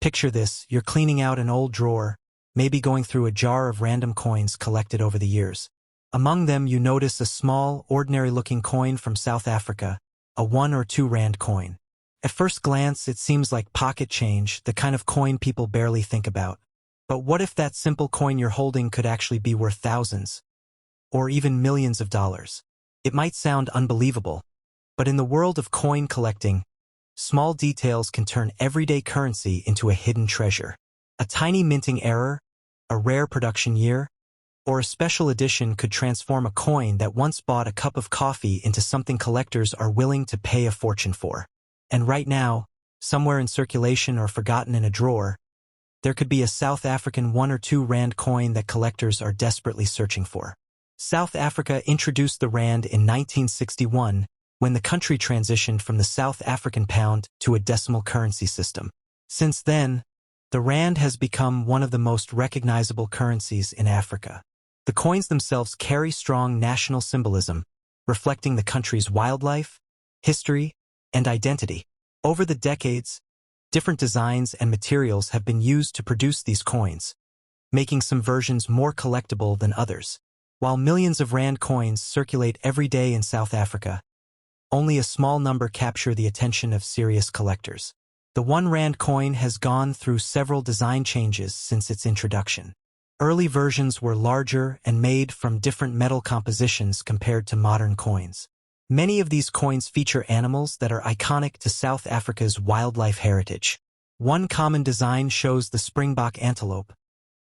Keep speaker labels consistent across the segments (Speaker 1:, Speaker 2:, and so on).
Speaker 1: Picture this, you're cleaning out an old drawer, maybe going through a jar of random coins collected over the years. Among them you notice a small, ordinary-looking coin from South Africa, a 1 or 2 rand coin. At first glance it seems like pocket change, the kind of coin people barely think about. But what if that simple coin you're holding could actually be worth thousands, or even millions of dollars? It might sound unbelievable, but in the world of coin collecting, small details can turn everyday currency into a hidden treasure. A tiny minting error, a rare production year, or a special edition could transform a coin that once bought a cup of coffee into something collectors are willing to pay a fortune for. And right now, somewhere in circulation or forgotten in a drawer, there could be a South African 1 or 2 rand coin that collectors are desperately searching for. South Africa introduced the rand in 1961 when the country transitioned from the South African pound to a decimal currency system. Since then, the rand has become one of the most recognizable currencies in Africa. The coins themselves carry strong national symbolism, reflecting the country's wildlife, history, and identity. Over the decades, different designs and materials have been used to produce these coins, making some versions more collectible than others. While millions of rand coins circulate every day in South Africa, only a small number capture the attention of serious collectors. The 1 rand coin has gone through several design changes since its introduction. Early versions were larger and made from different metal compositions compared to modern coins. Many of these coins feature animals that are iconic to South Africa's wildlife heritage. One common design shows the springbok antelope,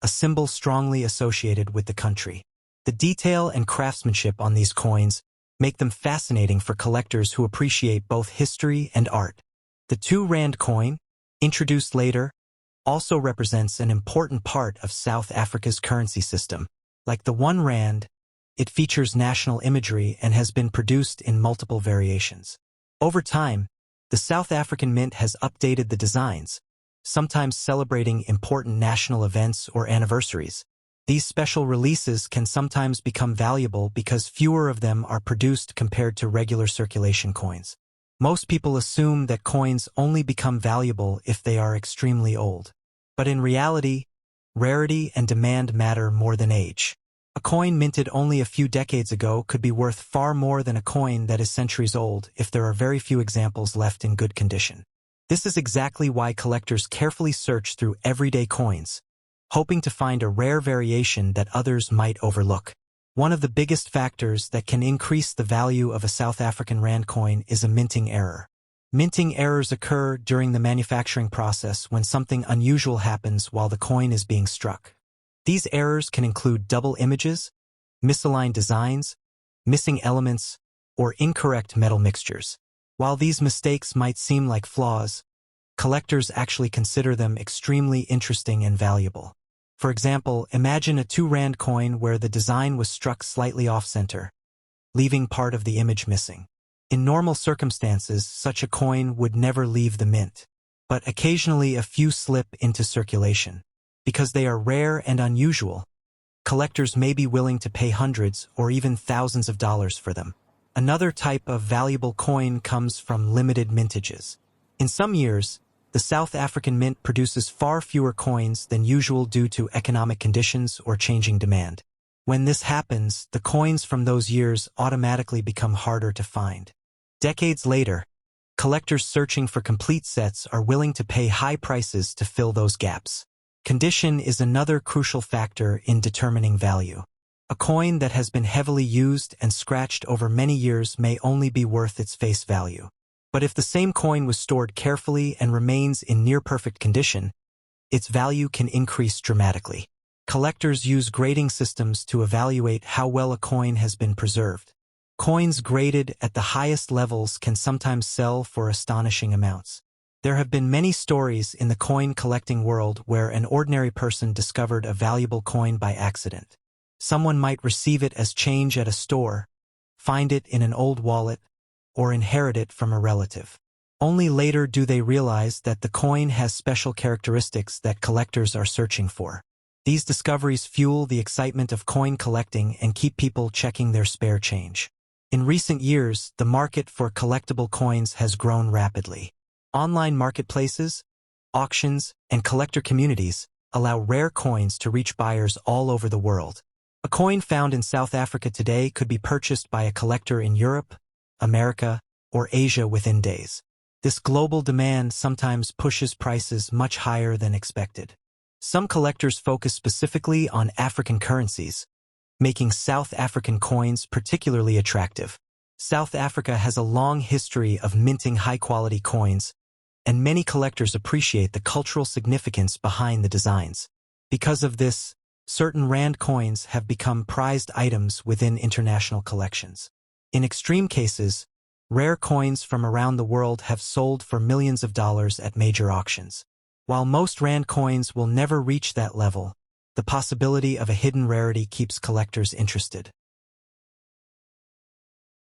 Speaker 1: a symbol strongly associated with the country. The detail and craftsmanship on these coins make them fascinating for collectors who appreciate both history and art. The 2 rand coin, introduced later, also represents an important part of South Africa's currency system. Like the 1 rand, it features national imagery and has been produced in multiple variations. Over time, the South African Mint has updated the designs, sometimes celebrating important national events or anniversaries. These special releases can sometimes become valuable because fewer of them are produced compared to regular circulation coins. Most people assume that coins only become valuable if they are extremely old. But in reality, rarity and demand matter more than age. A coin minted only a few decades ago could be worth far more than a coin that is centuries old if there are very few examples left in good condition. This is exactly why collectors carefully search through everyday coins, hoping to find a rare variation that others might overlook. One of the biggest factors that can increase the value of a South African rand coin is a minting error. Minting errors occur during the manufacturing process when something unusual happens while the coin is being struck. These errors can include double images, misaligned designs, missing elements, or incorrect metal mixtures. While these mistakes might seem like flaws, collectors actually consider them extremely interesting and valuable. For example, imagine a 2 rand coin where the design was struck slightly off-center, leaving part of the image missing. In normal circumstances, such a coin would never leave the mint. But occasionally a few slip into circulation. Because they are rare and unusual, collectors may be willing to pay hundreds or even thousands of dollars for them. Another type of valuable coin comes from limited mintages. In some years, the South African Mint produces far fewer coins than usual due to economic conditions or changing demand. When this happens, the coins from those years automatically become harder to find. Decades later, collectors searching for complete sets are willing to pay high prices to fill those gaps. Condition is another crucial factor in determining value. A coin that has been heavily used and scratched over many years may only be worth its face value. But if the same coin was stored carefully and remains in near-perfect condition, its value can increase dramatically. Collectors use grading systems to evaluate how well a coin has been preserved. Coins graded at the highest levels can sometimes sell for astonishing amounts. There have been many stories in the coin collecting world where an ordinary person discovered a valuable coin by accident. Someone might receive it as change at a store, find it in an old wallet, or inherit it from a relative. Only later do they realize that the coin has special characteristics that collectors are searching for. These discoveries fuel the excitement of coin collecting and keep people checking their spare change. In recent years, the market for collectible coins has grown rapidly. Online marketplaces, auctions, and collector communities allow rare coins to reach buyers all over the world. A coin found in South Africa today could be purchased by a collector in Europe, America, or Asia within days. This global demand sometimes pushes prices much higher than expected. Some collectors focus specifically on African currencies, making South African coins particularly attractive. South Africa has a long history of minting high-quality coins, and many collectors appreciate the cultural significance behind the designs. Because of this, certain rand coins have become prized items within international collections. In extreme cases, rare coins from around the world have sold for millions of dollars at major auctions. While most rand coins will never reach that level, the possibility of a hidden rarity keeps collectors interested.